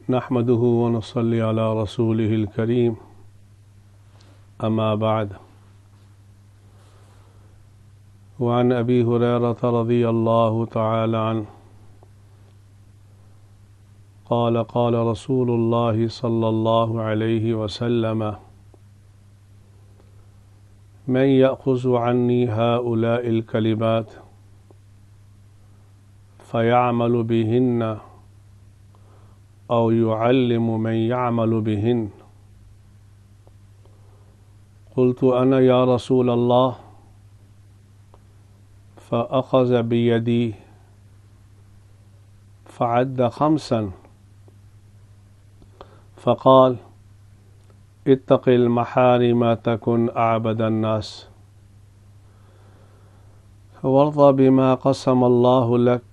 نحمده ونصلي على رسوله الكريم أما بعد وعن أبي هريرة رضي الله تعالى عنه قال قال رسول الله صلى الله عليه وسلم من يأخذ عني هؤلاء الكلمات فيعمل بهن أو يعلم من يعمل بهن قلت أنا يا رسول الله فأخذ بيدي فعد 5 فقال اتق المحارم تكن أعبد الناس وارض بما قسم الله لك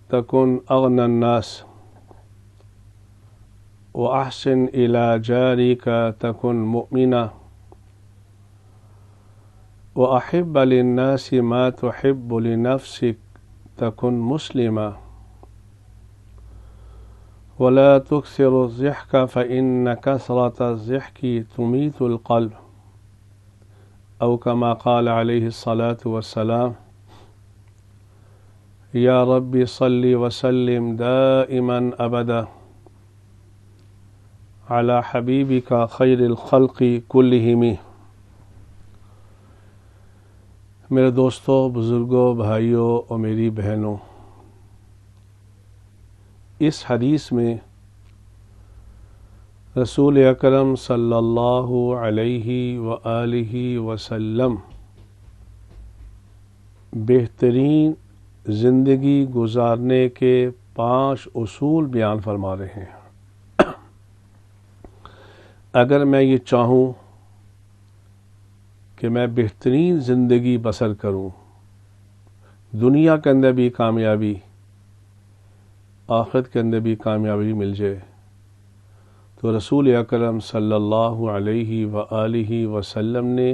تكن أغنى الناس وأحسن إلى جارك تكن مؤمنا وأحب للناس ما تحب لنفسك تكن مسلما ولا تكثر الضحك فإن كثرة الضحك تميت القلب أو كما قال عليه الصلاة والسلام يا رب صل وسلم دائما أبدا على حبيبك خير الخلق كلهم۔ میرے دوستوں، بزرگوں، بھائیوں اور میری بہنوں، اس حدیث میں رسول اکرم صلی اللہ علیہ وآلہ وسلم بہترین زندگی گزارنے کے 5 اصول بیان فرما رہے ہیں۔ اگر میں یہ چاہوں کہ میں بہترین زندگی بسر کروں، دنیا کے اندر بھی کامیابی، آخرت کے اندر بھی کامیابی مل جائے، تو رسول اکرم صلی اللہ علیہ وآلہ وسلم نے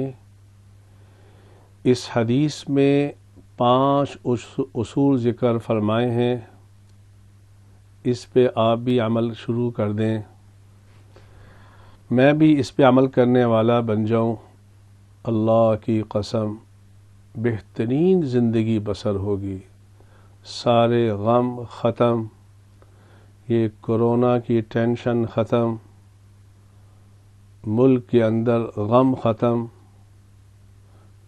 اس حدیث میں 5 اصول ذکر فرمائے ہیں۔ اس پہ آپ بھی عمل شروع کر دیں، میں بھی اس پہ عمل کرنے والا بن جاؤں، اللہ کی قسم بہترین زندگی بسر ہوگی، سارے غم ختم، یہ کرونا کی ٹینشن ختم، ملک کے اندر غم ختم،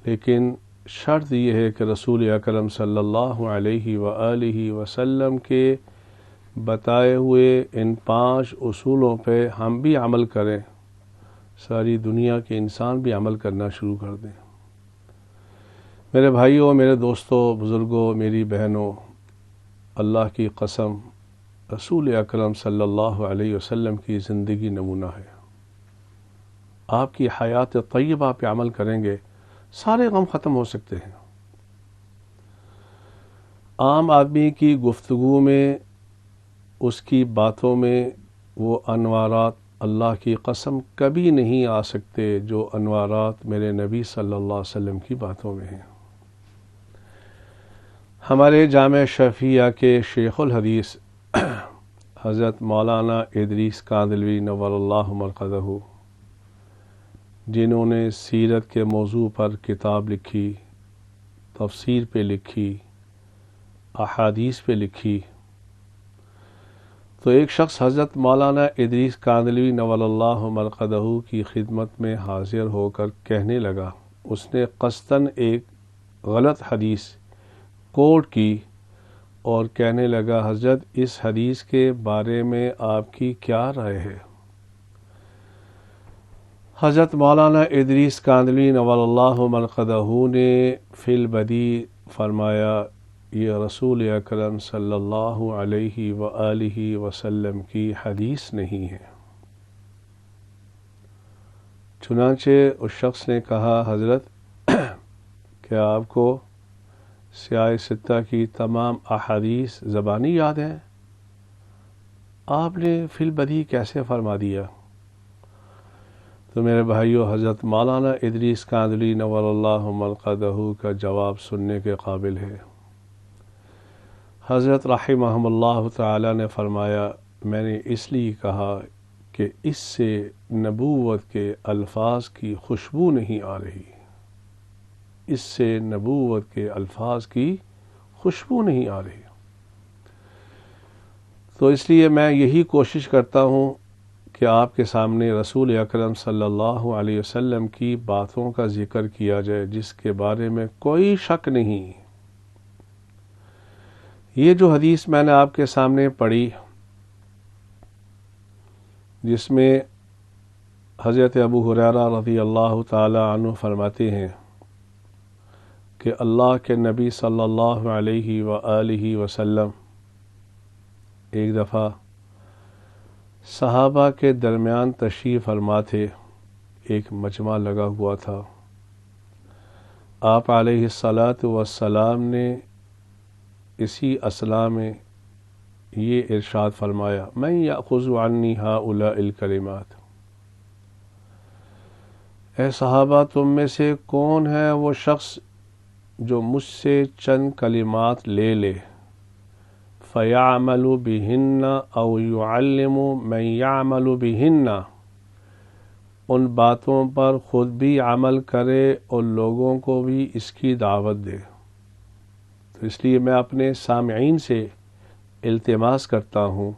لیکن شرط یہ ہے کہ رسول اکرم صلی اللہ علیہ وآلہ وسلم کے بتائے ہوئے ان 5 اصولوں پہ ہم بھی عمل کریں، ساری دنیا کے انسان بھی عمل کرنا شروع کر دیں۔ میرے بھائیوں، میرے دوستوں، بزرگوں، میری بہنوں، اللہ کی قسم رسول اکرم صلی اللہ علیہ وسلم کی زندگی نمونہ ہے۔ آپ کی حیات طیبہ پہ عمل کریں گے، سارے غم ختم ہو سکتے ہیں۔ عام آدمی کی گفتگو میں، اس کی باتوں میں وہ انوارات اللہ کی قسم کبھی نہیں آ سکتے جو انوارات میرے نبی صلی اللہ علیہ وسلم کی باتوں میں ہیں۔ ہمارے جامع شفیعہ کے شیخ الحدیث حضرت مولانا ادریس کاندھلوی نور اللہ مرقدہ، جنہوں نے سیرت کے موضوع پر کتاب لکھی، تفسیر پہ لکھی، احادیث پہ لکھی، تو ایک شخص حضرت مولانا ادریس کاندھلوی نور اللہ مرقدہ کی خدمت میں حاضر ہو کر کہنے لگا، اس نے قصداً ایک غلط حدیث کوٹ کی اور کہنے لگا، حضرت اس حدیث کے بارے میں آپ کی کیا رائے ہے؟ حضرت مولانا ادریس کاندھلوی نور اللہ مرقدہ نے فی البدی فرمایا، یہ رسول اکرم صلی اللہ علیہ وآلہ وسلم کی حدیث نہیں ہے۔ چنانچہ اس شخص نے کہا، حضرت کیا آپ کو سیاہ ستہ کی تمام احادیث زبانی یاد ہیں؟ آپ نے فی البدی کیسے فرما دیا؟ تو میرے بھائیو، حضرت مولانا ادریس کاندھلوی نور اللہ مرقدہ کا جواب سننے کے قابل ہے۔ حضرت رحمہم اللہ تعالی نے فرمایا، میں نے اس لیے کہا کہ اس سے نبوت کے الفاظ کی خوشبو نہیں آ رہی، اس سے نبوت کے الفاظ کی خوشبو نہیں آ رہی۔ تو اس لیے میں یہی کوشش کرتا ہوں کہ آپ کے سامنے رسول اکرم صلی اللہ علیہ وسلم کی باتوں کا ذکر کیا جائے جس کے بارے میں کوئی شک نہیں۔ یہ جو حدیث میں نے آپ کے سامنے پڑھی، جس میں حضرت ابو ہریرہ رضی اللہ تعالی عنہ فرماتے ہیں کہ اللہ کے نبی صلی اللہ علیہ وآلہ وسلم ایک دفعہ صحابہ کے درمیان تشریف فرما تھے، ایک مجمع لگا ہوا تھا۔ آپ علیہ الصلاۃ والسلام نے اسی اصلاح میں یہ ارشاد فرمایا، من یأخذ عنی ہؤلاء الکلمات، اے صحابہ تم میں سے کون ہے وہ شخص جو مجھ سے چند کلمات لے لے، فَيَعْمَلُ بِهِنَّ أَوْ يُعَلِّمُ مَنْ يَعْمَلُ بِهِنَّ، ان باتوں پر خود بھی عمل کرے اور لوگوں کو بھی اس کی دعوت دے۔ تو اس لیے میں اپنے سامعین سے التماس کرتا ہوں،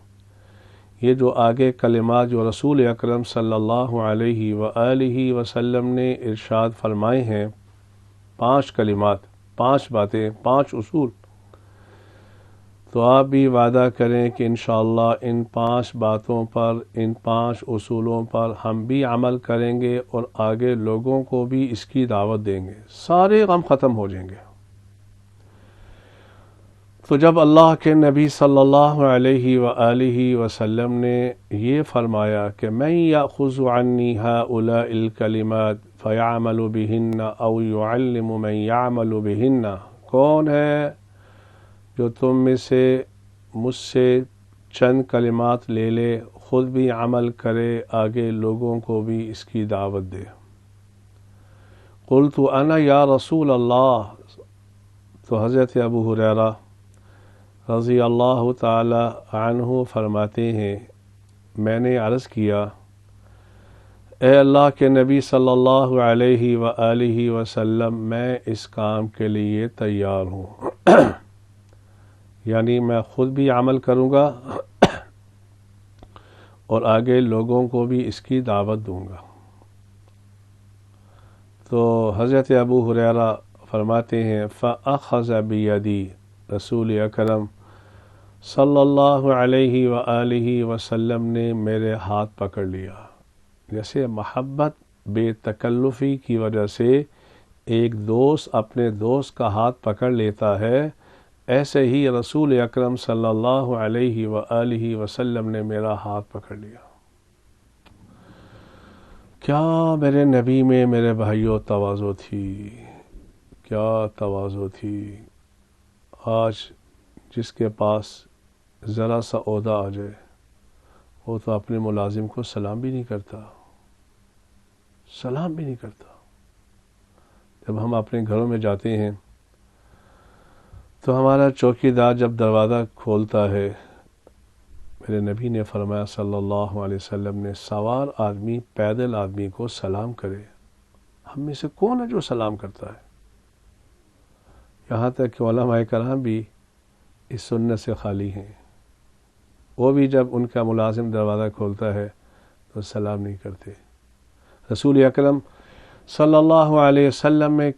یہ جو آگے کلمات جو رسول اکرم صلی اللہ علیہ وآلہ وسلم نے ارشاد فرمائے ہیں، 5 کلمات، 5 باتیں، 5 اصول، تو آپ بھی وعدہ کریں کہ انشاءاللہ ان 5 باتوں پر، ان 5 اصولوں پر ہم بھی عمل کریں گے اور آگے لوگوں کو بھی اس کی دعوت دیں گے، سارے غم ختم ہو جائیں گے۔ تو جب اللہ کے نبی صلی اللہ علیہ وآلہ وسلم نے یہ فرمایا کہ من یأخذ عنی ہؤلاء الکلمات فیعمل بہن او یعلم من یعمل بہن، کون ہے جو تم میں سے مجھ سے چند کلمات لے لے، خود بھی عمل کرے، آگے لوگوں کو بھی اس کی دعوت دے۔ قلت انا یا رسول اللہ، تو حضرت ابو ہریرہ رضی اللہ تعالی عنہ فرماتے ہیں میں نے عرض کیا، اے اللہ کے نبی صلی اللہ علیہ وآلہ وسلم میں اس کام کے لیے تیار ہوں، یعنی میں خود بھی عمل کروں گا اور آگے لوگوں کو بھی اس کی دعوت دوں گا۔ تو حضرت ابو ہریرہ فرماتے ہیں فأخذ بیدی، رسول اکرم صلی اللہ علیہ وآلہ وسلم نے میرے ہاتھ پکڑ لیا۔ جیسے محبت بے تکلفی کی وجہ سے ایک دوست اپنے دوست کا ہاتھ پکڑ لیتا ہے، ایسے ہی رسول اکرم صلی اللہ علیہ وآلہ وسلم نے میرا ہاتھ پکڑ لیا۔ کیا میرے نبی میں میرے بھائیوں تواضع تھی، کیا تواضع تھی۔ آج جس کے پاس ذرا سا عہدہ آ جائے وہ تو اپنے ملازم کو سلام بھی نہیں کرتا، سلام بھی نہیں کرتا۔ جب ہم اپنے گھروں میں جاتے ہیں تو ہمارا چوکی دار جب دروازہ کھولتا ہے، میرے نبی نے فرمایا صلی اللہ علیہ وسلم نے، سوار آدمی پیدل آدمی کو سلام کرے۔ ہم میں سے کون ہے جو سلام کرتا ہے؟ یہاں تک کہ علماء کرام بھی اس سنت سے خالی ہیں، وہ بھی جب ان کا ملازم دروازہ کھولتا ہے تو سلام نہیں کرتے۔ رسول اکرم صلی اللہ علیہ وسلم میں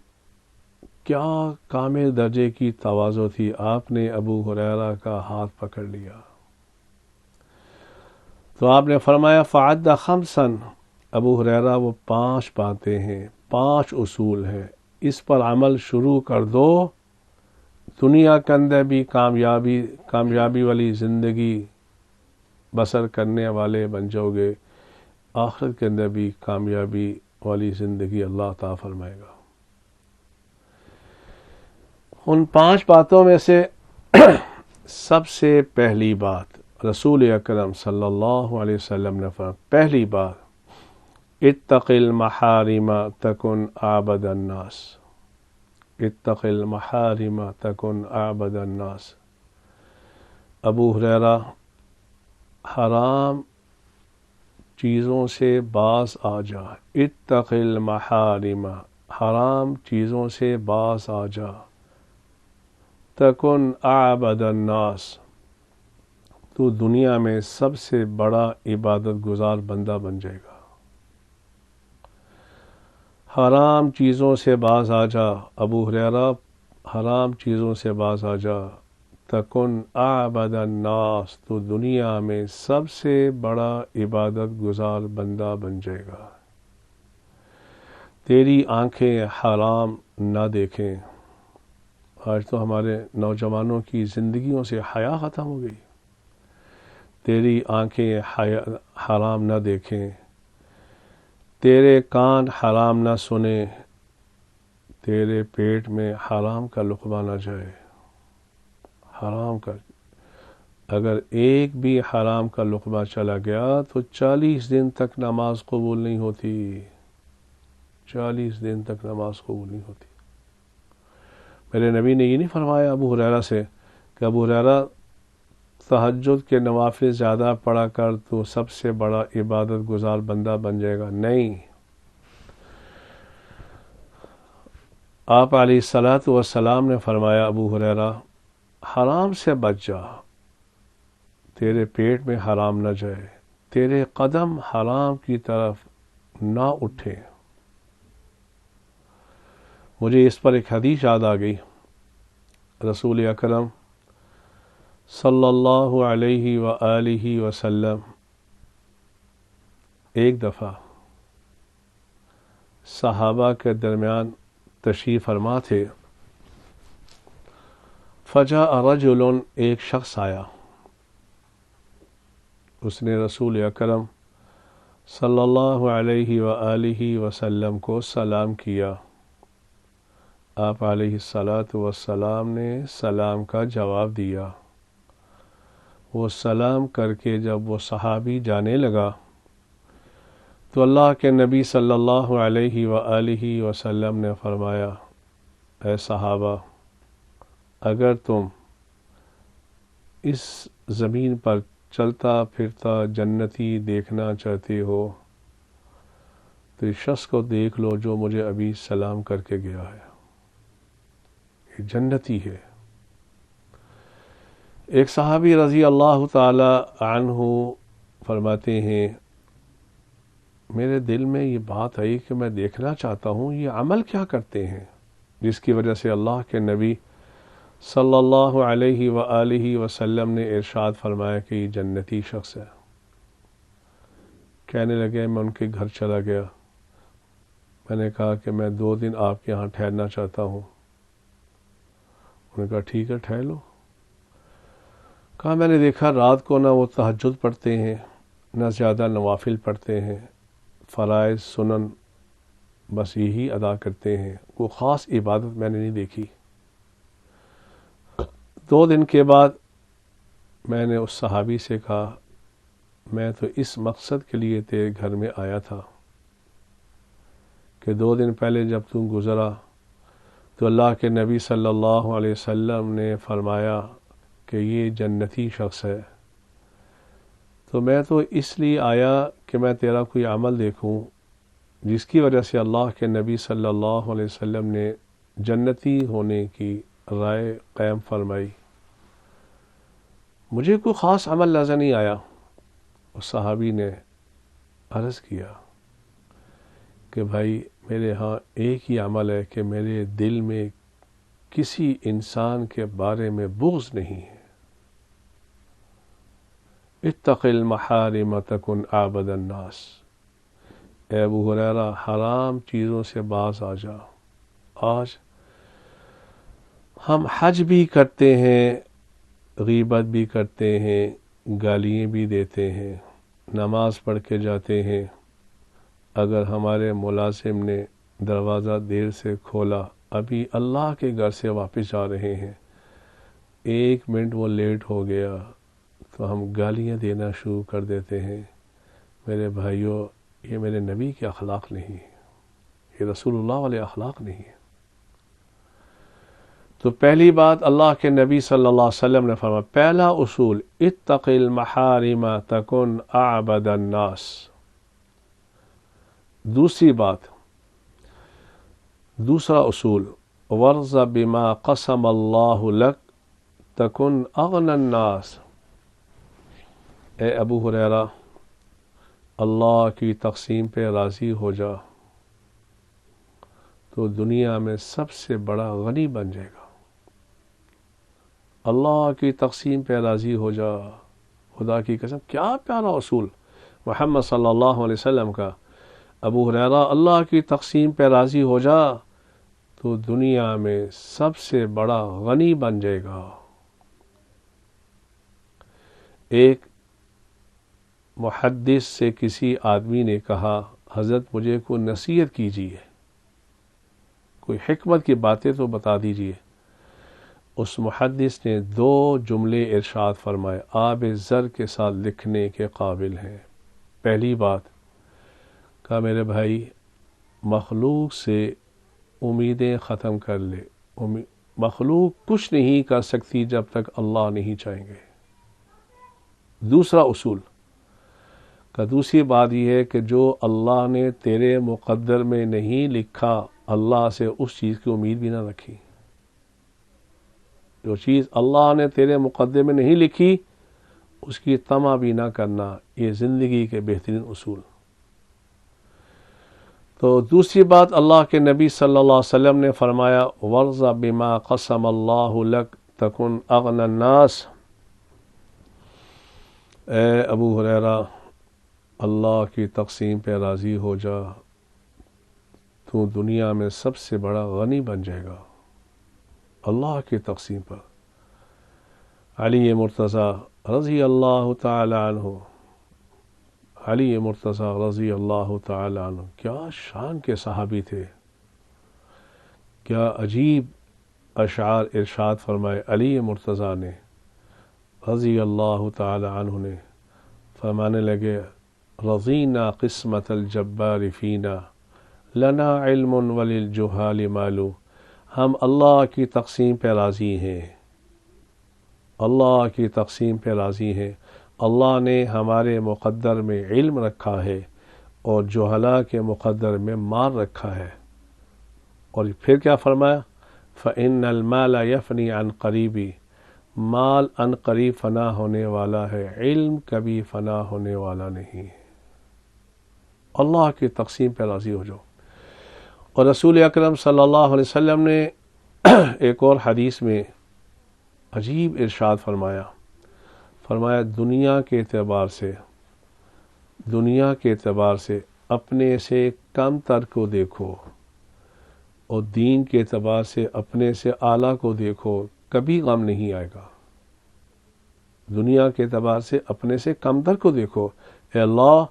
کیا کامل درجے کی تواضع تھی، آپ نے ابو ہریرہ کا ہاتھ پکڑ لیا۔ تو آپ نے فرمایا فعد خمسا، ابو ہریرہ وہ 5 باتیں ہیں، 5 اصول ہیں، اس پر عمل شروع کر دو، دنیا کے اندر بھی کامیابی والی زندگی بسر کرنے والے بن جاؤ گے، آخرت کے اندر بھی کامیابی والی زندگی اللہ تعالیٰ فرمائے گا۔ ان 5 باتوں میں سے سب سے پہلی بات رسول اکرم صلی اللہ علیہ وسلم نے فرمایا، پہلی بات اتق المحارم تکن اعبد الناس، اتق المحارم تکن اعبد الناس۔ ابو ہریرہ حرام چیزوں سے باز آ جا، اتق المحارم، حرام چیزوں سے باز آ جا، تکن اعبد الناس، تو دنیا میں سب سے بڑا عبادت گزار بندہ بن جائے گا۔ حرام چیزوں سے باز آ جا، ابو ہریرہ حرام چیزوں سے باز آ جا، تکن اعبد الناس، تو دنیا میں سب سے بڑا عبادت گزار بندہ بن جائے گا۔ تیری آنکھیں حرام نہ دیکھیں۔ آج تو ہمارے نوجوانوں کی زندگیوں سے حیا ختم ہو گئی۔ تیری آنکھیں حرام نہ دیکھیں، تیرے کان حرام نہ سنیں، تیرے پیٹ میں حرام کا لقمہ نہ جائے۔ حرام کا اگر ایک بھی حرام کا لقمہ چلا گیا تو 40 دن تک نماز قبول نہیں ہوتی، 40 دن تک نماز قبول نہیں ہوتی۔ میرے نبی نے یہ نہیں فرمایا ابو ہریرہ سے کہ ابو ہریرہ تہجد کے نوافل زیادہ پڑھا کر تو سب سے بڑا عبادت گزار بندہ بن جائے گا، نہیں۔ آپ علیہ الصلاۃ والسلام نے فرمایا ابو ہریرہ حرام سے بچ جا، تیرے پیٹ میں حرام نہ جائے، تیرے قدم حرام کی طرف نہ اٹھے۔ مجھے اس پر ایک حدیث یاد آ گئی، رسول اکرم صلی اللہ علیہ وآلہ وسلم ایک دفعہ صحابہ کے درمیان تشریف فرما تھے، فجاء رجل، ایک شخص آیا، اس نے رسول اکرم صلی اللہ علیہ وآلہ وسلم کو سلام کیا۔ آپ علیہ الصلاۃ والسلام نے سلام کا جواب دیا۔ وہ سلام کر کے جب وہ صحابی جانے لگا تو اللہ کے نبی صلی اللہ علیہ وآلہ وسلم نے فرمایا، اے صحابہ، اگر تم اس زمین پر چلتا پھرتا جنتی دیکھنا چاہتے ہو تو اس شخص کو دیکھ لو جو مجھے ابھی سلام کر کے گیا ہے، یہ جنتی ہے۔ ایک صحابی رضی اللہ تعالی عنہ فرماتے ہیں، میرے دل میں یہ بات آئی کہ میں دیکھنا چاہتا ہوں یہ عمل کیا کرتے ہیں جس کی وجہ سے اللہ کے نبی صلی اللہ علیہ وآلہ وسلم نے ارشاد فرمایا کہ یہ جنتی شخص ہے۔ کہنے لگے، میں ان کے گھر چلا گیا، میں نے کہا کہ میں 2 دن آپ کے ہاں ٹھہرنا چاہتا ہوں۔ انہوں نے کہا ٹھیک ہے، ٹھہر لو۔ کہا میں نے دیکھا رات کو نہ وہ تہجد پڑھتے ہیں، نہ زیادہ نوافل پڑھتے ہیں، فرائض سنن بس یہی ادا کرتے ہیں، وہ خاص عبادت میں نے نہیں دیکھی۔ 2 دن کے بعد میں نے اس صحابی سے کہا، میں تو اس مقصد کے لیے تیرے گھر میں آیا تھا کہ 2 دن پہلے جب تم گزرا تو اللہ کے نبی صلی اللہ علیہ وسلم نے فرمایا کہ یہ جنتی شخص ہے، تو میں تو اس لیے آیا کہ میں تیرا کوئی عمل دیکھوں جس کی وجہ سے اللہ کے نبی صلی اللہ علیہ وسلم نے جنتی ہونے کی رائے قائم فرمائی۔ مجھے کوئی خاص عمل نظر نہیں آیا۔ اس صحابی نے عرض کیا کہ بھائی میرے ہاں ایک ہی عمل ہے کہ میرے دل میں کسی انسان کے بارے میں بغض نہیں ہے۔ اتق المحارم تکن اعبد الناس، اے ابو ہریرہ حرام چیزوں سے باز آ جا۔ آج ہم حج بھی کرتے ہیں، غیبت بھی کرتے ہیں، گالیاں بھی دیتے ہیں، نماز پڑھ کے جاتے ہیں، اگر ہمارے ملازم نے دروازہ دیر سے کھولا، ابھی اللہ کے گھر سے واپس جا رہے ہیں، 1 منٹ وہ لیٹ ہو گیا تو ہم گالیاں دینا شروع کر دیتے ہیں۔ میرے بھائیوں، یہ میرے نبی کے اخلاق نہیں ہے، یہ رسول اللہ والے اخلاق نہیں ہے۔ تو پہلی بات اللہ کے نبی صلی اللہ علیہ وسلم نے فرمایا، پہلا اصول اتق المحارم تکن اعبد الناس۔ دوسری بات، دوسرا اصول ورض بما قسم اللہ لک تکن اغنى الناس۔ اے ابو ہریرہ، اللہ کی تقسیم پہ راضی ہو جا تو دنیا میں سب سے بڑا غنی بن جائے گا۔ اللہ کی تقسیم پہ راضی ہو جا، خدا کی قسم کیا پیارا اصول محمد صلی اللہ علیہ وسلم کا۔ ابو ہریرہ، اللہ کی تقسیم پہ راضی ہو جا تو دنیا میں سب سے بڑا غنی بن جائے گا۔ ایک محدث سے کسی آدمی نے کہا، حضرت مجھے کوئی نصیحت کیجیے، کوئی حکمت کی باتیں تو بتا دیجیے۔ اس محدث نے 2 جملے ارشاد فرمائے، آب زر کے ساتھ لکھنے کے قابل ہیں۔ پہلی بات کہا، میرے بھائی مخلوق سے امیدیں ختم کر لے، مخلوق کچھ نہیں کر سکتی جب تک اللہ نہیں چاہیں گے۔ دوسرا اصول کا دوسری بات یہ ہے کہ جو اللہ نے تیرے مقدر میں نہیں لکھا، اللہ سے اس چیز کی امید بھی نہ رکھی۔ جو چیز اللہ نے تیرے مقدر میں نہیں لکھی اس کی طمع بھی نہ کرنا۔ یہ زندگی کے بہترین اصول۔ تو دوسری بات اللہ کے نبی صلی اللہ علیہ وسلم نے فرمایا، ورض بما قسم اللہ لک تکن اغنى الناس۔ اے ابو ہریرہ، اللہ کی تقسیم پہ راضی ہو جا تو دنیا میں سب سے بڑا غنی بن جائے گا۔ اللہ کی تقسیم پر علی مرتضیٰ رضی اللہ تعالی عنہ، علی مرتضیٰ رضی اللہ تعالی عنہ کیا شان کے صحابی تھے، کیا عجیب اشعار ارشاد فرمائے علی مرتضیٰ نے رضی اللہ تعالی عنہ نے۔ فرمانے لگے، رضینا قسمت الجبار فینا لنا علم وللجہال مال۔ ہم اللہ کی تقسیم پہ راضی ہیں، اللہ کی تقسیم پہ راضی ہیں۔ اللہ نے ہمارے مقدر میں علم رکھا ہے اور جہلاء کے مقدر میں مال رکھا ہے۔ اور پھر کیا فرمایا، فإن المال يفني عن قریبی، مال ان قریب فنا ہونے والا ہے، علم کبھی فنا ہونے والا نہیں۔ اللہ کی تقسیم پہ راضی ہو جاؤ۔ اور رسول اکرم صلی اللہ علیہ وسلم نے ایک اور حدیث میں عجیب ارشاد فرمایا، دنیا کے اعتبار سے اپنے سے کم تر کو دیکھو اور دین کے اعتبار سے اپنے سے اعلیٰ کو دیکھو، کبھی غم نہیں آئے گا۔ دنیا کے اعتبار سے اپنے سے کم تر کو دیکھو، اے اللہ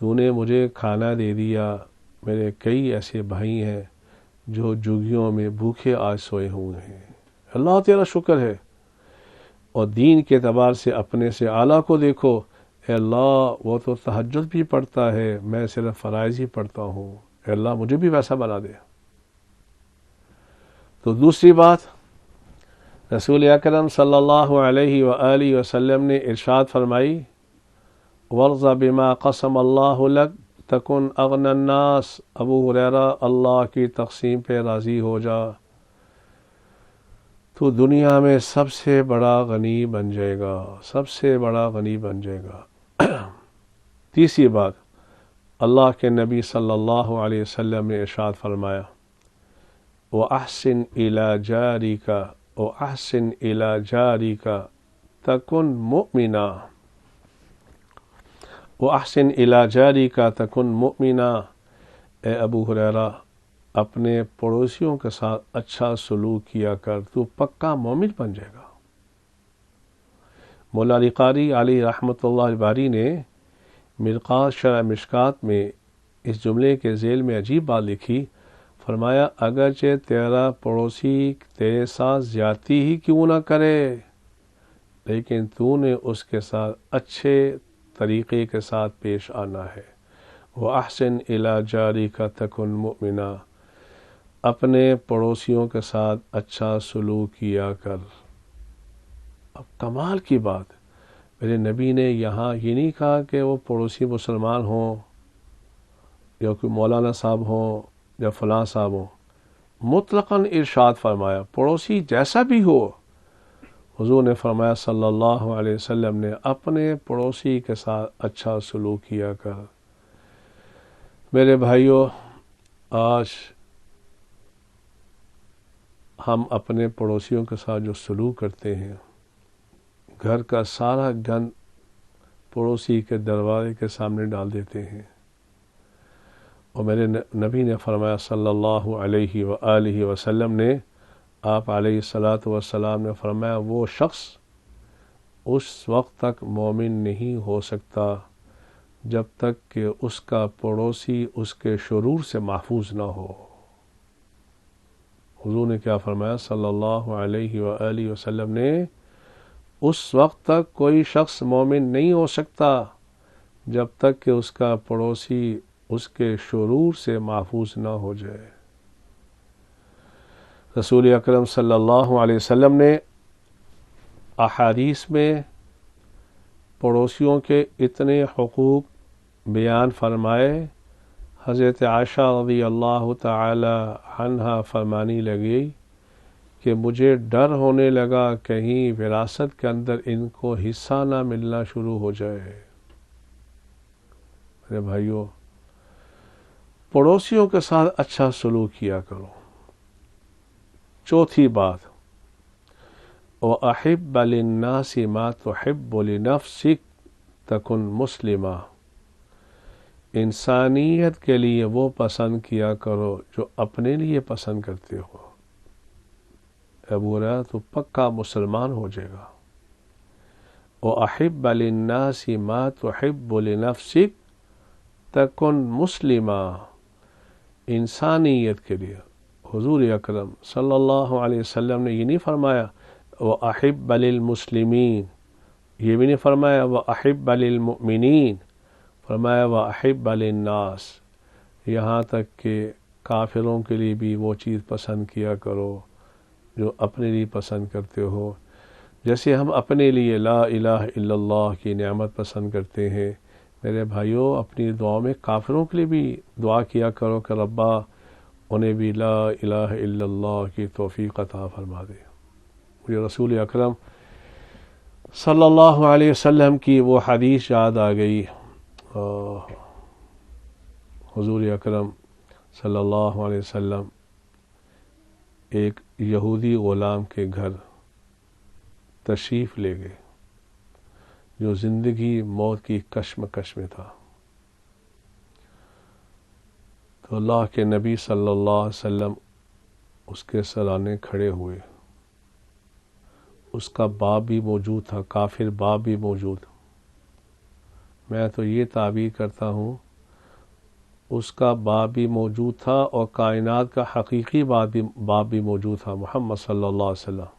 تو نے مجھے کھانا دے دیا، میرے کئی ایسے بھائی ہیں جو جھگیوں میں بھوکے آج سوئے ہوئے ہیں، اللہ تیرا شکر ہے۔ اور دین کے اعتبار سے اپنے سے اعلیٰ کو دیکھو، اے اللہ وہ تو تہجد بھی پڑھتا ہے، میں صرف فرائض ہی پڑھتا ہوں، اے اللہ مجھے بھی ویسا بنا دے۔ تو دوسری بات رسول اکرم صلی اللہ علیہ وآلہ وسلم نے ارشاد فرمائی، ورض بما قسم اللہ لک تکن اغنى الناس۔ ابو ہریرہ، اللہ کی تقسیم پہ راضی ہو جا تو دنیا میں سب سے بڑا غنی بن جائے گا، سب سے بڑا غنی بن جائے گا۔ تیسری بات اللہ کے نبی صلی اللہ علیہ وسلم نے ارشاد فرمایا، وَأَحْسِنْ إِلَى جَارِكَ وَأَحْسِنْ إِلَى جَارِكَ تَكُنْ مُؤْمِنًا، وَأَحْسِنْ إِلَى جَارِكَ تَكُنْ مُؤْمِنًا۔ اے ابو ہریرہ، اپنے پڑوسیوں کے ساتھ اچھا سلوک کیا کر، تو پکا مومن بن جائے گا۔ مولا علی قاری علی رحمۃ اللہ الباری نے مرقات شرح مشکات میں اس جملے کے ذیل میں عجیب بات لکھی، فرمایا اگرچہ تیرا پڑوسی تیرے ساتھ زیادتی ہی کیوں نہ کرے، لیکن تو نے اس کے ساتھ اچھے طریقے کے ساتھ پیش آنا ہے۔ وَأَحْسِنْ إِلَى جَارِكَ تَكُنْ مُؤْمِنًا۔ اپنے پڑوسیوں کے ساتھ اچھا سلوک کیا کر۔ اب کمال کی بات، میرے نبی نے یہاں یہ نہیں کہا کہ وہ پڑوسی مسلمان ہوں یا کوئی مولانا صاحب ہوں یا فلاں صاحب ہوں، مطلقاً ارشاد فرمایا پڑوسی جیسا بھی ہو۔ حضور نے فرمایا صلی اللہ علیہ وسلم نے اپنے پڑوسی کے ساتھ اچھا سلوک کیا کر۔ میرے بھائیوں، آج ہم اپنے پڑوسیوں کے ساتھ جو سلوک کرتے ہیں، گھر کا سارا گند پڑوسی کے دروازے کے سامنے ڈال دیتے ہیں، اور میرے نبی نے فرمایا صلی اللہ علیہ وآلہ وسلم نے، آپ علیہ الصلاۃ والسلام نے فرمایا وہ شخص اس وقت تک مومن نہیں ہو سکتا جب تک کہ اس کا پڑوسی اس کے شرور سے محفوظ نہ ہو۔ حضور نے کیا فرمایا صلی اللہ علیہ وآلہ وسلم نے، اس وقت تک کوئی شخص مومن نہیں ہو سکتا جب تک کہ اس کا پڑوسی اس کے شرور سے محفوظ نہ ہو جائے۔ رسول اکرم صلی اللہ علیہ وسلم نے احادیث میں پڑوسیوں کے اتنے حقوق بیان فرمائے، حضرت عائشہ رضی اللہ تعالی عنہا فرمانے لگی کہ مجھے ڈر ہونے لگا کہیں وراثت کے اندر ان کو حصہ نہ ملنا شروع ہو جائے۔ میرے بھائیوں، پڑوسیوں کے ساتھ اچھا سلوک کیا کرو۔ چوتھی بات، وَأَحِبَّ لِلنَّاسِ مَا تُحِبُّ لِنَفْسِكَ تَكُنْ مُسْلِمًا، انسانیت کے لیے وہ پسند کیا کرو جو اپنے لیے پسند کرتے ہو۔ ابو ہریرہ تو پکا مسلمان ہو جائے گا۔ وَأَحِبَّ لِلنَّاسِ مَا تُحِبُّ لِنَفْسِكَ تَكُنْ مُسْلِمًا، انسانیت کے لیے حضور اکرم صلی اللہ علیہ وسلم نے یہ نہیں فرمایا وَأَحِبَّ لِلْمُسْلِمِينَ، یہ بھی نہیں فرمایا وَأَحِبَّ لِلْمُؤْمِنِينَ، فرمایا وَأَحِبَّ لِلنَّاسِ، یہاں تک کہ کافروں کے لیے بھی وہ چیز پسند کیا کرو جو اپنے لیے پسند کرتے ہو۔ جیسے ہم اپنے لیے لا الہ الا اللہ کی نعمت پسند کرتے ہیں، میرے بھائیوں اپنی دعاؤں میں کافروں کے لیے بھی دعا کیا کرو کہ ربا انہیں بھی لا الہ الا اللہ کی توفیق عطا فرما دے۔ مجھے رسول اکرم صلی اللہ علیہ وسلم کی وہ حدیث یاد آ گئی، حضور اکرم صلی اللہ علیہ وسلم ایک یہودی غلام کے گھر تشریف لے گئے جو زندگی موت کی کشمکش میں تھا، تو اللہ کے نبی صلی اللہ علیہ وسلم اس کے سرانے کھڑے ہوئے، اس کا باپ بھی موجود تھا، کافر باپ بھی موجود۔ میں تو یہ تعبیر کرتا ہوں اس کا باپ بھی موجود تھا اور کائنات کا حقیقی باپ بھی موجود تھا، محمد صلی اللہ علیہ وسلم۔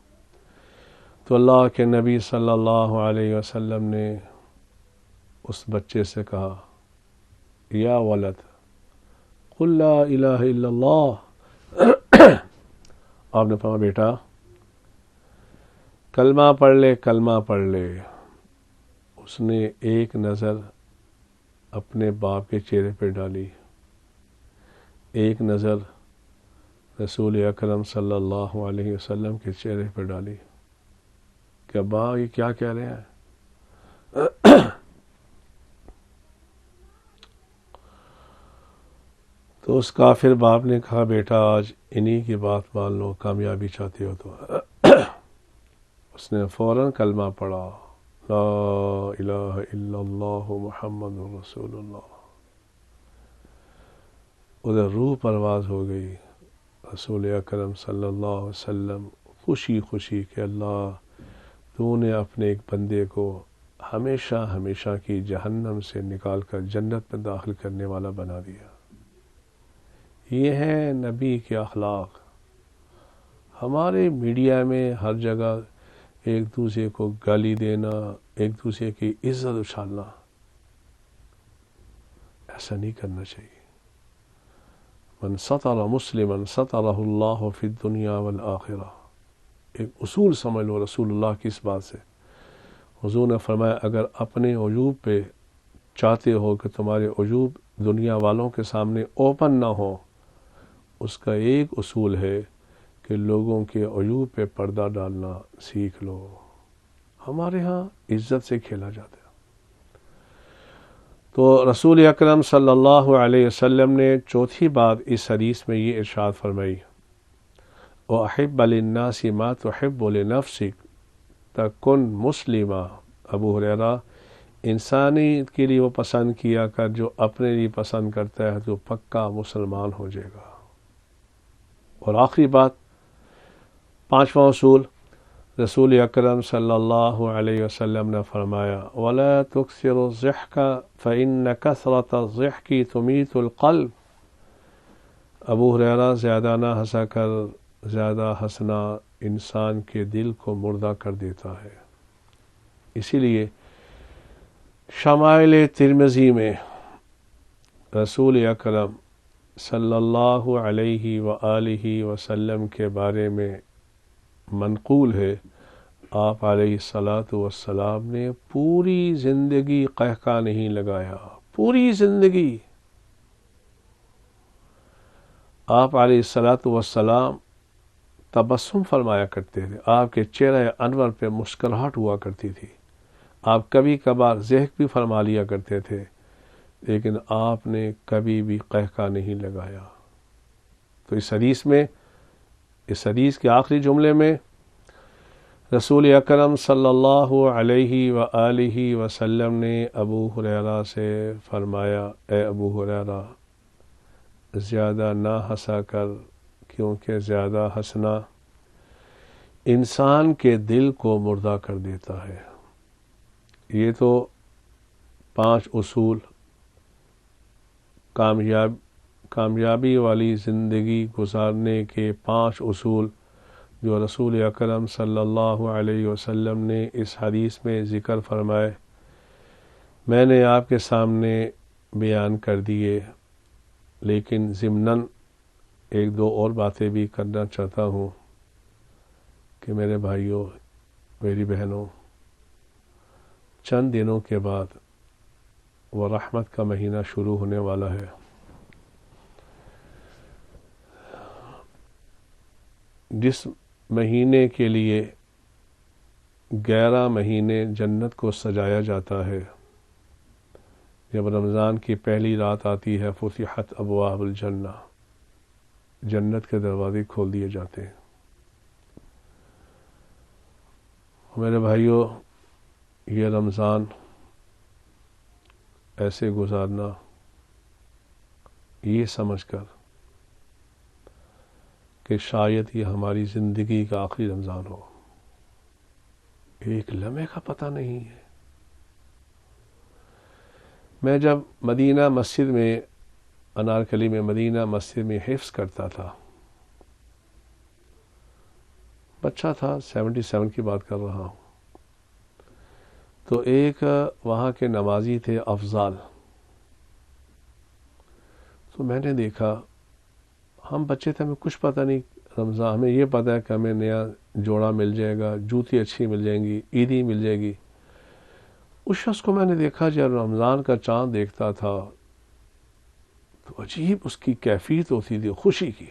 تو اللہ کے نبی صلی اللہ علیہ وسلم نے اس بچے سے کہا یا ولد قل لا الہ الا اللہ، آپ نے فرمایا بیٹا کلمہ پڑھ لے، کلمہ پڑھ لے۔ اس نے ایک نظر اپنے باپ کے چہرے پہ ڈالی، ایک نظر رسول اکرم صلی اللہ علیہ وسلم کے چہرے پہ ڈالی کہ ابا یہ کیا کہہ رہے ہیں؟ تو اس کافر باپ نے کہا بیٹا آج انہی کی بات مان لو، کامیابی چاہتے ہو تو۔ اس نے فوراً کلمہ پڑھا، لا الہ الا اللہ محمد رسول اللہ۔ ادھر روح پرواز ہو گئی۔ رسول اکرم صلی اللہ علیہ وسلم خوشی خوشی کہ اللہ تو نے اپنے ایک بندے کو ہمیشہ ہمیشہ کی جہنم سے نکال کر جنت میں داخل کرنے والا بنا دیا۔ یہ ہے نبی کے اخلاق۔ ہمارے میڈیا میں ہر جگہ ایک دوسرے کو گالی دینا، ایک دوسرے کی عزت اچھالنا، ایسا نہیں کرنا چاہیے۔ من سطر مسلما سطرہ اللہ فی الدنیا والآخرہ. ایک اصول سمجھ لو رسول اللہ کی اس بات سے. حضور نے فرمایا اگر اپنے عیوب پہ چاہتے ہو کہ تمہارے عیوب دنیا والوں کے سامنے اوپن نہ ہو، اس کا ایک اصول ہے کہ لوگوں کے عیوب پہ پردہ ڈالنا سیکھ لو. ہمارے ہاں عزت سے کھیلا جاتا ہے. تو رسول اکرم صلی اللہ علیہ وسلم نے چوتھی بات اس حدیث میں یہ ارشاد فرمائی، وَأَحِبَّ لِلنَّاسِ مَا تُحِبُّ لِنَفْسِكَ تَكُنْ مُسْلِمًا. ابو ہریرہ، انسانی کے لیے وہ پسند کیا کر جو اپنے لیے پسند کرتا ہے تو پکا مسلمان ہو جائے گا. اور آخری بات، پانچواں اصول، رسول اکرم صلی اللہ علیہ وسلم نے فرمایا وَلَا تُكْثِرُ الضِّحْكَ فَإِنَّ كَثْرَةَ الضِّحْكِ تُمِيتُ الْقَلْبَ. ابو ہریرہ، زیادہ نہ ہنسا کر، زیادہ ہنسنا انسان کے دل کو مردہ کر دیتا ہے. اسی لیے شمائل ترمذی میں رسول اکرم صلی اللہ علیہ وآلہ وسلم کے بارے میں منقول ہے، آپ علیہ الصلاۃ والسلام نے پوری زندگی قہقہ نہیں لگایا. پوری زندگی آپ علیہ الصلاۃ والسلام تبسم فرمایا کرتے تھے. آپ کے چہرہ انور پہ مسکراہٹ ہوا کرتی تھی. آپ کبھی کبھار ضحک بھی فرما لیا کرتے تھے، لیکن آپ نے کبھی بھی قہقہ نہیں لگایا. تو اس حدیث کے آخری جملے میں رسول اکرم صلی اللہ علیہ وآلہ وسلم نے ابو ہریرہ سے فرمایا، اے ابو ہریرہ، زیادہ نہ ہنسا کر، کیونکہ زیادہ ہنسنا انسان کے دل کو مردہ کر دیتا ہے. یہ تو 5 اصول، کامیابی والی زندگی گزارنے کے 5 اصول جو رسول اکرم صلی اللہ علیہ وسلم نے اس حدیث میں ذکر فرمائے، میں نے آپ کے سامنے بیان کر دیے. لیکن ضمناً 1-2 اور باتیں بھی کرنا چاہتا ہوں کہ میرے بھائیوں، میری بہنوں، چند دنوں کے بعد وہ رحمت کا مہینہ شروع ہونے والا ہے. جس مہینے کے لیے 11 مہینے جنت کو سجایا جاتا ہے، جب رمضان کی پہلی رات آتی ہے فتحت ابواب الجنہ، جنت کے دروازے کھول دیے جاتے ہیں. میرے بھائیوں، یہ رمضان ایسے گزارنا، یہ سمجھ کر کہ شاید یہ ہماری زندگی کا آخری رمضان ہو. ایک لمحے کا پتہ نہیں ہے. میں جب مدینہ مسجد میں، انارکلی میں مدینہ مسجد میں حفظ کرتا تھا، بچہ تھا، 77 کی بات کر رہا ہوں، تو ایک وہاں کے نمازی تھے افضال. تو میں نے دیکھا، ہم بچے تھے، ہمیں کچھ پتہ نہیں رمضان، ہمیں یہ پتہ ہے کہ ہمیں نیا جوڑا مل جائے گا، جوتی اچھی مل جائیں گی، عیدی مل جائے گی. اس شخص کو میں نے دیکھا جب رمضان کا چاند دیکھتا تھا تو عجیب اس کی کیفیت ہوتی تھی خوشی کی،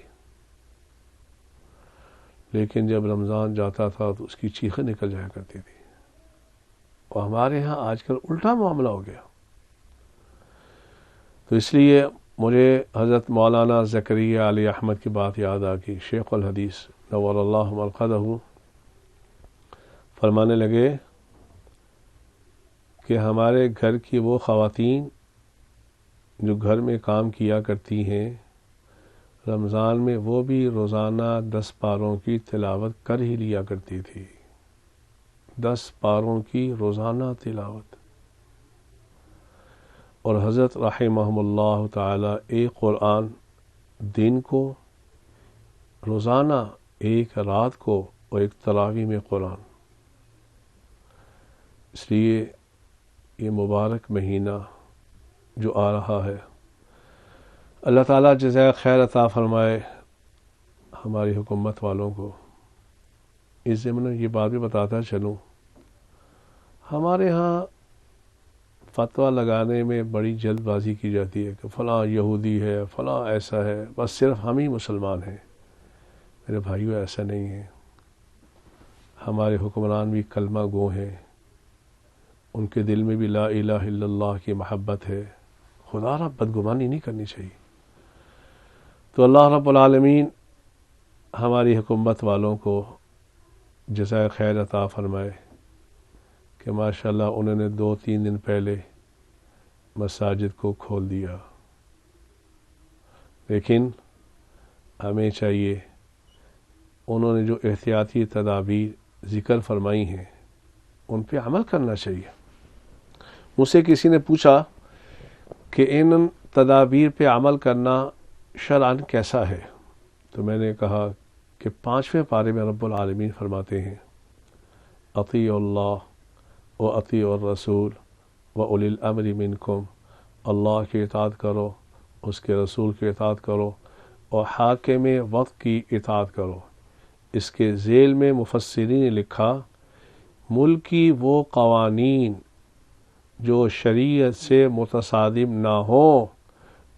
لیکن جب رمضان جاتا تھا تو اس کی چیخیں نکل جایا کرتی تھی. اور ہمارے ہاں آج کل الٹا معاملہ ہو گیا. تو اس لیے مجھے حضرت مولانا زکریا علی احمد کی بات یاد آ گئی، شیخ الحدیث نور اللہ مرقدہ، فرمانے لگے کہ ہمارے گھر کی وہ خواتین جو گھر میں کام کیا کرتی ہیں، رمضان میں وہ بھی روزانہ 10 پاروں کی تلاوت کر ہی لیا کرتی تھی. 10 پاروں کی روزانہ تلاوت. اور حضرت رحمہم اللہ تعالی ایک قرآن دن کو، روزانہ ایک رات کو، اور ایک تراویح میں قرآن. اس لیے یہ مبارک مہینہ جو آ رہا ہے، اللہ تعالیٰ جزائے خیر عطا فرمائے ہماری حکومت والوں کو۔ اس ضمن یہ بات بھی بتاتا چلوں، ہمارے ہاں فتویٰ لگانے میں بڑی جلد بازی کی جاتی ہے کہ فلاں یہودی ہے، فلاں ایسا ہے، بس صرف ہم ہی مسلمان ہیں۔ میرے بھائیو ایسا نہیں ہے، ہمارے حکمران بھی کلمہ گو ہیں، ان کے دل میں بھی لا الہ الا اللہ کی محبت ہے، خدا رب بدگمانی نہیں کرنی چاہیے۔ تو اللہ رب العالمین ہماری حکومت والوں کو جزائے خیر عطا فرمائے کہ ماشاءاللہ انہوں نے 2-3 دن پہلے مساجد کو کھول دیا، لیکن ہمیں چاہیے انہوں نے جو احتیاطی تدابیر ذکر فرمائی ہیں ان پہ عمل کرنا چاہیے۔ مجھ سے کسی نے پوچھا کہ ان تدابیر پہ عمل کرنا شرعاً کیسا ہے، تو میں نے کہا کہ 5ویں پارے میں رب العالمین فرماتے ہیں اطیعوا اللہ و اطیعوا الرسول و اولی الامر منکم، اللہ کی اطاعت کرو، اس کے رسول کی اطاعت کرو، اور حاکم وقت کی اطاعت کرو۔ اس کے ذیل میں مفسرین نے لکھا ملکی وہ قوانین جو شریعت سے متصادم نہ ہوں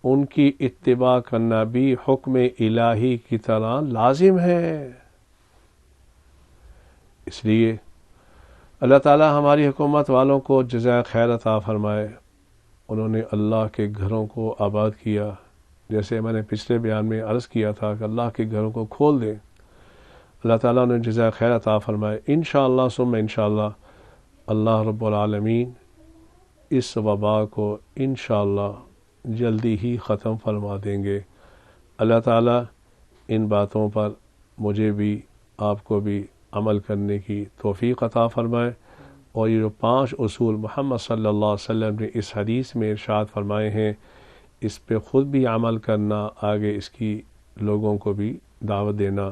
ان کی اتباع کرنا بھی حکم الہی کی طرح لازم ہے۔ اس لیے اللہ تعالی ہماری حکومت والوں کو جزائے خیر عطا فرمائے، انہوں نے اللہ کے گھروں کو آباد کیا، جیسے میں نے پچھلے بیان میں عرض کیا تھا کہ اللہ کے گھروں کو کھول دیں۔ اللہ تعالیٰ نے جزائے خیر عطا فرمائے، انشاءاللہ ثم انشاءاللہ اللہ رب العالمین اس وبا کو انشاءاللہ جلدی ہی ختم فرما دیں گے۔ اللہ تعالیٰ ان باتوں پر مجھے بھی آپ کو بھی عمل کرنے کی توفیق عطا فرمائے، اور یہ جو 5 اصول محمد صلی اللہ علیہ وسلم نے اس حدیث میں ارشاد فرمائے ہیں اس پہ خود بھی عمل کرنا، آگے اس کی لوگوں کو بھی دعوت دینا۔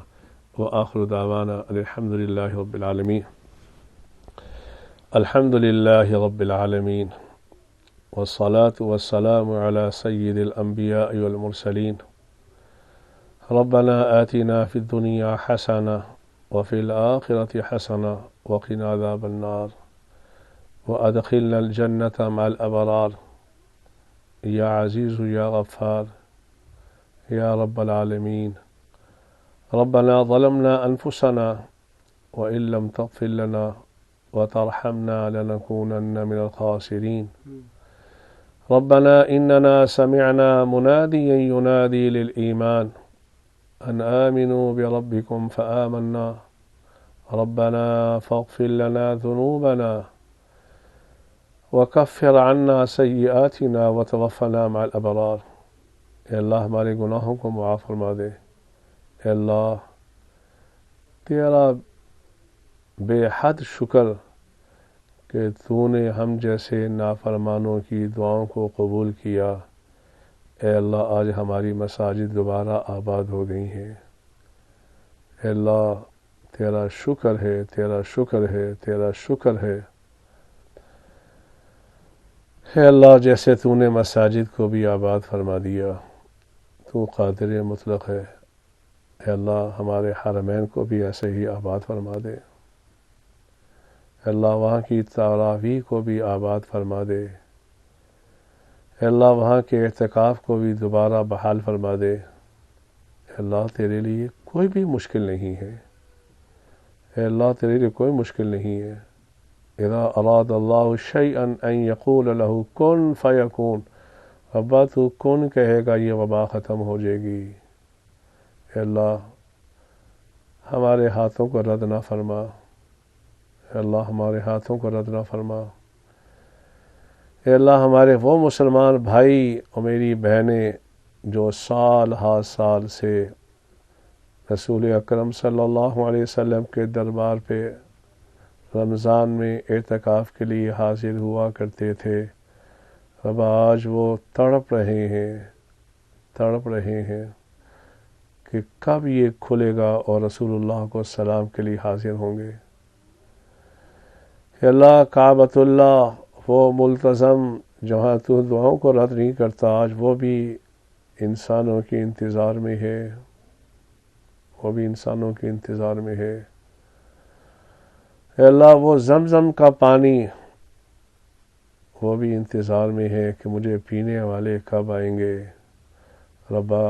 وآخر دعوانا الحمد للہ رب العالمین۔ الحمد للہ رب العالمین والصلاة والسلام على سید الانبیاء والمرسلین۔ ربنا آتنا فی الدنیا حسنہ وفی الآخرة حسنہ وقنا عذاب النار وادخلنا الجنة مع الابرار یا عزیز یا غفار یا رب العالمین۔ ربنا ظلمنا انفسنا وإن لم تغفر لنا وترحمنا لنكونن من الخاسرين۔ ربنا إننا سمعنا مناديا ينادي للإيمان أن آمنوا بربكم فآمنا ربنا فاغفر لنا ذنوبنا وكفر عنا سيئاتنا وتوفنا مع الأبرار۔ اے اللہ ہمارے گناہوں کو معاف فرما دے، اے اللہ تیرا بے حد شکر کہ تو نے ہم جیسے نافرمانوں کی دعاؤں کو قبول کیا۔ اے اللہ آج ہماری مساجد دوبارہ آباد ہو گئی ہیں، اے اللہ تیرا شکر ہے، تیرا شکر ہے، تیرا شکر ہے۔ اے اللہ جیسے تو نے مساجد کو بھی آباد فرما دیا، تو قادر مطلق ہے، اے اللہ ہمارے حرمین کو بھی ایسے ہی آباد فرما دے، اے اللہ وہاں کی تراویح کو بھی آباد فرما دے، اے اللہ وہاں کے اعتکاف کو بھی دوبارہ بحال فرما دے۔ اے اللہ تیرے لیے کوئی بھی مشکل نہیں ہے، اے اللہ تیرے لیے کوئی مشکل نہیں ہے۔ اذا اراد اللہ شیئا ان یقول له کن فیکون، ربا تو کن کہے گا یہ وبا ختم ہو جائے گی۔ اے اللہ ہمارے ہاتھوں کو رد نہ فرما، اے اللہ ہمارے ہاتھوں کو رد نہ فرما۔ اے اللہ ہمارے وہ مسلمان بھائی اور میری بہنیں جو سال ہر سال سے رسول اکرم صلی اللہ علیہ وسلم کے دربار پہ رمضان میں اعتکاف کے لیے حاضر ہوا کرتے تھے، اب آج وہ تڑپ رہے ہیں کہ کب یہ کھلے گا اور رسول اللہ کو سلام کے لیے حاضر ہوں گے۔ کہ اللہ کعبۃ اللہ وہ ملتزم جہاں تو دعاؤں کو رد نہیں کرتا، آج وہ بھی انسانوں کے انتظار میں ہے، وہ بھی انسانوں کے انتظار میں ہے۔ اے اللہ وہ زمزم کا پانی وہ بھی انتظار میں ہے کہ مجھے پینے والے کب آئیں گے۔ ربا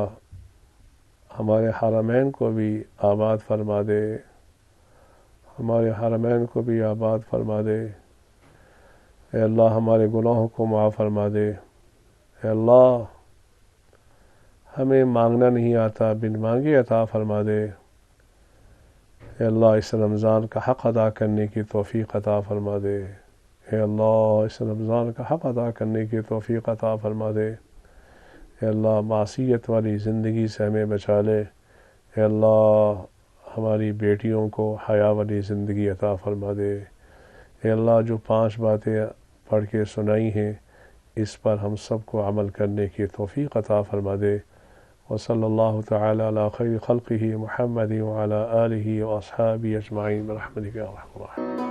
ہمارے حرمین کو بھی آباد فرما دے، ہمارے حرمین کو بھی آباد فرما دے۔ اے اللہ ہمارے گناہوں کو معاف فرما دے۔ اے اللہ ہمیں مانگنا نہیں آتا، بن مانگے عطا فرما دے۔ اے اللہ اس رمضان کا حق ادا کرنے کی توفیق عطا فرما دے۔ اے اللہ اس رمضان کا حق ادا کرنے کی توفیق عطا فرما دے۔ اے اللہ معصیت والی زندگی سے ہمیں بچا لے۔ اے اللہ ہماری بیٹیوں کو حیا والی زندگی عطا فرما دے۔ اے اللہ جو 5 باتیں پڑھ کے سنائی ہیں اس پر ہم سب کو عمل کرنے کی توفیق عطا فرما دے۔ وصلی اللہ تعالی علی خیر خلقہ محمد وعلی آلہ واصحابہ اجمعین برحمتک یا ارحم الراحمین۔